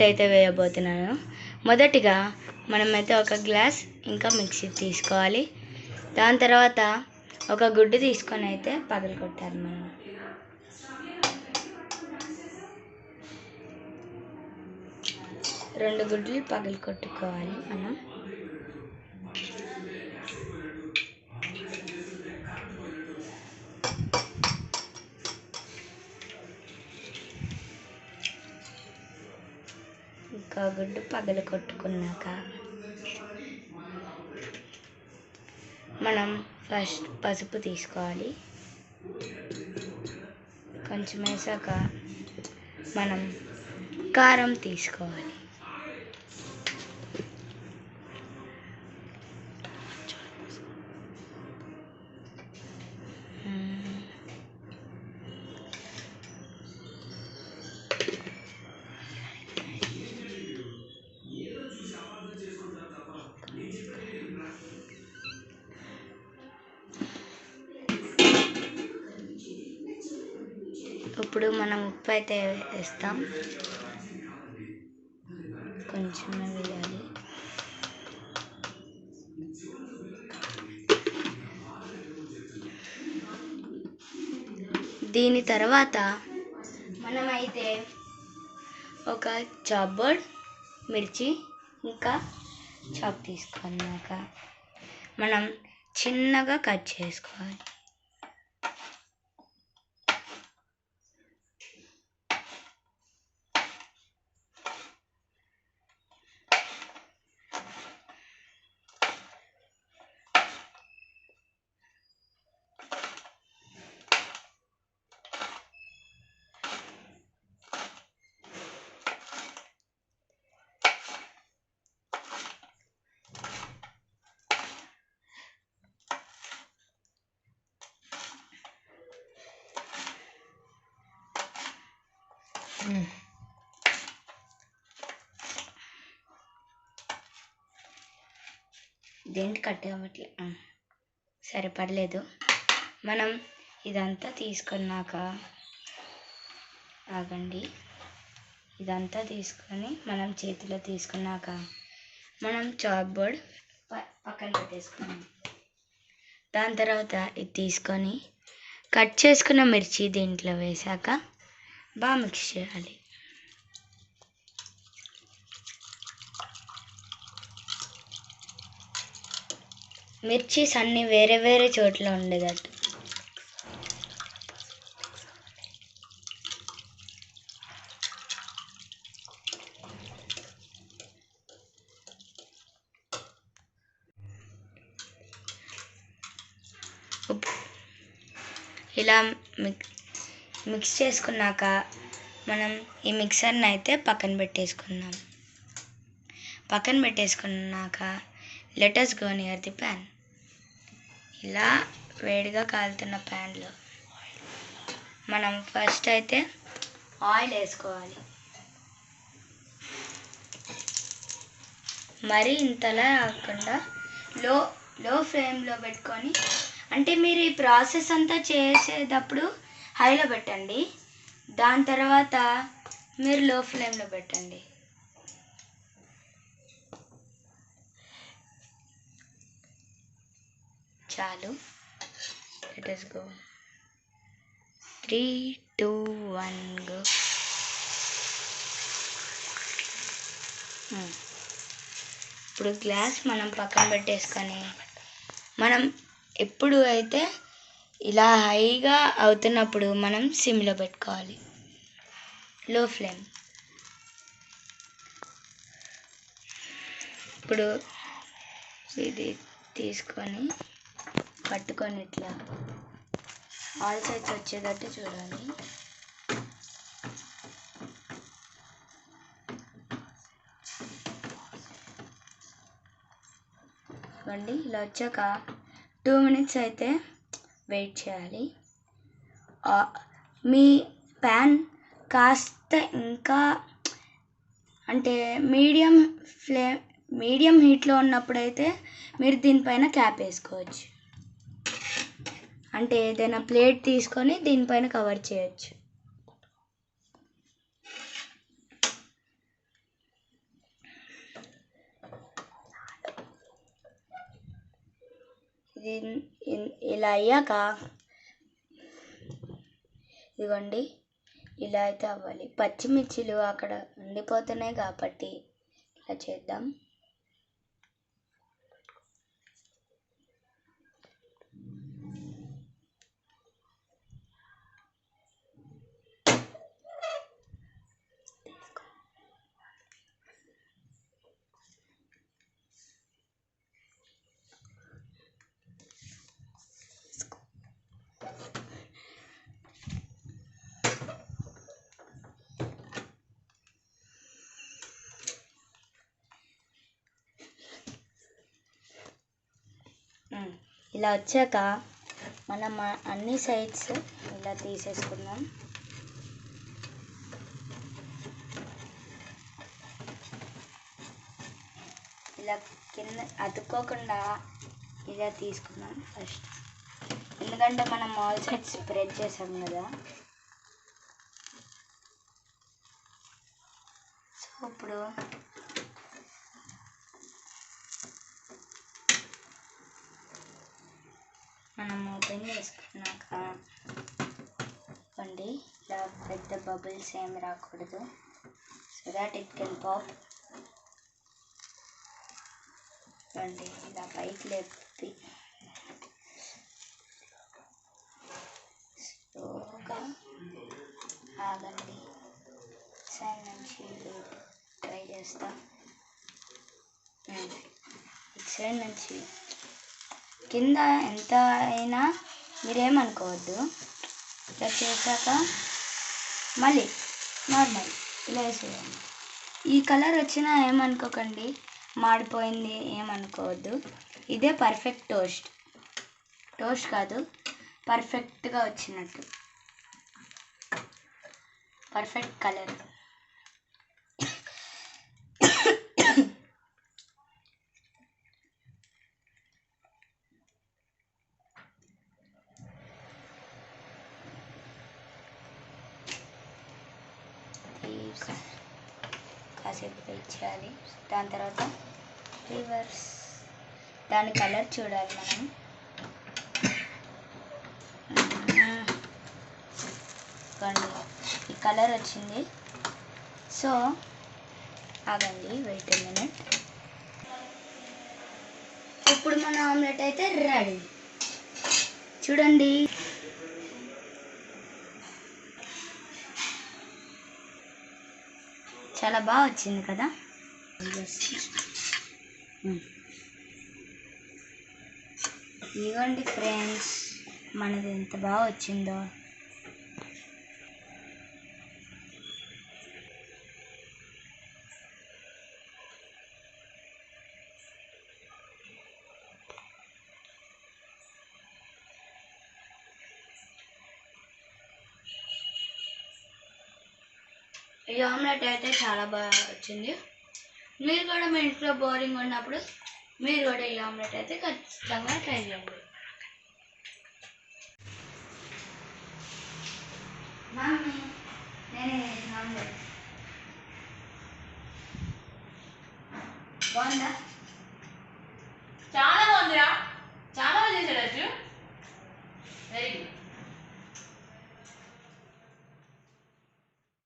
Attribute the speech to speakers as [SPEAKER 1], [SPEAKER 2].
[SPEAKER 1] అయితే వేయబోతున్నాను. మొదటిగా మనమైతే ఒక గ్లాస్ ఇంకా మిక్సీ తీసుకోవాలి. దాని తర్వాత ఒక గుడ్డు తీసుకొని అయితే పగలు కొట్టాలి. మనం రెండు గుడ్లు పగలు కొట్టుకోవాలి. మనం ఇంకా గుడ్డు పగలు కొట్టుకున్నాక మనం ఫస్ట్ పసుపు తీసుకోవాలి. కొంచెం వేసాక మనం కారం తీసుకోవాలి. ఇప్పుడు మనం ఉప్పు అయితే వేస్తాం. కొంచెమే వేయాలి. దీని తర్వాత మనమైతే ఒక చాప్ బోర్డ్, మిర్చి ఇంకా చాప్ తీసుకున్నాక మనం చిన్నగా కట్ చేసుకోవాలి. దేంటి కట్ అవ్వట్లే, సరే పర్లేదు. మనం ఇదంతా తీసుకున్నాక ఆగండి. ఇదంతా తీసుకొని మనం చేతిలో తీసుకున్నాక మనం చాప్ బోర్డ్ పక్కన పెట్టేసుకున్నాం. దాని తర్వాత ఇది తీసుకొని కట్ చేసుకున్న మిర్చి దీంట్లో వేసాక బాగా మిక్స్ చేయాలి. మిర్చీస్ అన్నీ వేరే వేరే చోట్ల ఉండేటట్టు. ఇలా మిక్స్ చేసుకున్నాక మనం ఈ మిక్సర్ని అయితే పక్కన పెట్టేసుకున్నాం. పక్కన పెట్టేసుకున్నాక let us go near the pan. ఇలా వేడిగా కాలుతున్న ప్యాన్లో మనం ఫస్ట్ అయితే ఆయిల్ వేసుకోవాలి. మరి ఇంతలా కాకుండా లో ఫ్లేమ్లో పెట్టుకొని, అంటే మీరు ఈ ప్రాసెస్ అంతా చేసేటప్పుడు హైలో పెట్టండి. దాని తర్వాత మీరు లో ఫ్లేమ్లో పెట్టండి. చాలు. Let us go. 3, 2, 1 go. ఇప్పుడు గ్లాస్ మనం పక్కన పెట్టేసుకొని మనం ఎప్పుడు అయితే ఇలా హైగా అవుతున్నప్పుడు మనం సిమ్లో పెట్టుకోవాలి, లో ఫ్లేమ్. ఇప్పుడు ఇది తీసుకొని పట్టుకొని ఇట్లా ఆల్ సైడ్స్ వచ్చేటట్టు చూడాలి. ఇవ్వండి, ఇలా వచ్చాక 2 minutes అయితే వెయిట్ చేయాలి. మీ ప్యాన్ కాస్త ఇంకా అంటే మీడియం హీట్లో ఉన్నప్పుడైతే మీరు దీనిపైన క్యాప్ వేసుకోవచ్చు. అంటే ఏదైనా ప్లేట్ తీసుకొని దీనిపైన కవర్ చేయొచ్చు. ఇది ఇలా అయ్యాక ఇదిగోండి, ఇలా అయితే అవ్వాలి. పచ్చిమిర్చిలు అక్కడ ఉండిపోతున్నాయి కాబట్టి ఇలా చేద్దాం. ఇలా వచ్చాక మనం అన్ని సైడ్స్ ఇలా తీసేసుకుందాం. ఇలా కింద అతుక్కోకుండా ఇలా తీసుకుందాం ఫస్ట్, ఎందుకంటే మనం ఆల్ సైడ్స్ స్ప్రెడ్ చేసాం కదా. సో ఇప్పుడు మనం ఓపెన్ చేసుకున్నాక అండి ఇలా పెద్ద బబుల్స్ ఏమి రాకూడదు, so that it can pop. అండి ఇలా పైకి లేపి స్లోగా ఆగండి. సైడ్ నుంచి ట్రై చేస్తా. ఇటు సైడ్ నుంచి కింద ఎంత అయినా మీరేమనుకోవద్దు. ఇలా చేశాక మళ్ళీ నార్మల్ ఇలా వేసేయండి. ఈ కలర్ వచ్చినా ఏమనుకోకండి, మాడిపోయింది ఏమనుకోవద్దు. ఇదే పర్ఫెక్ట్ టోస్ట్ కాదు, పర్ఫెక్ట్గా వచ్చినట్టు, పర్ఫెక్ట్ కలర్. కాసేపు వెయిట్ చేయాలి. దాని తర్వాత రివర్స్, దాని కలర్ చూడాలి మనం. ఈ కలర్ వచ్చింది. సో ఆగండి, వెయిట్ ఎ మినిట్. ఇప్పుడు మన ఆమ్లెట్ అయితే రెడీ. చూడండి, చాలా బాగా వచ్చింది కదా. ఇదిగోండి ఫ్రెండ్స్, మనది ఎంత బాగా వచ్చిందో. ఈ ఆమ్లెట్ అయితే చాలా బాగా వచ్చింది. మీరు కూడా మీ ఇంట్లో బోరింగ్ ఉన్నప్పుడు మీరు కూడా ఈ ఆమ్లెట్ అయితే ఖచ్చితంగా ట్రై చేయండి. నేనే ఆమ్లెట్ బాగుందా?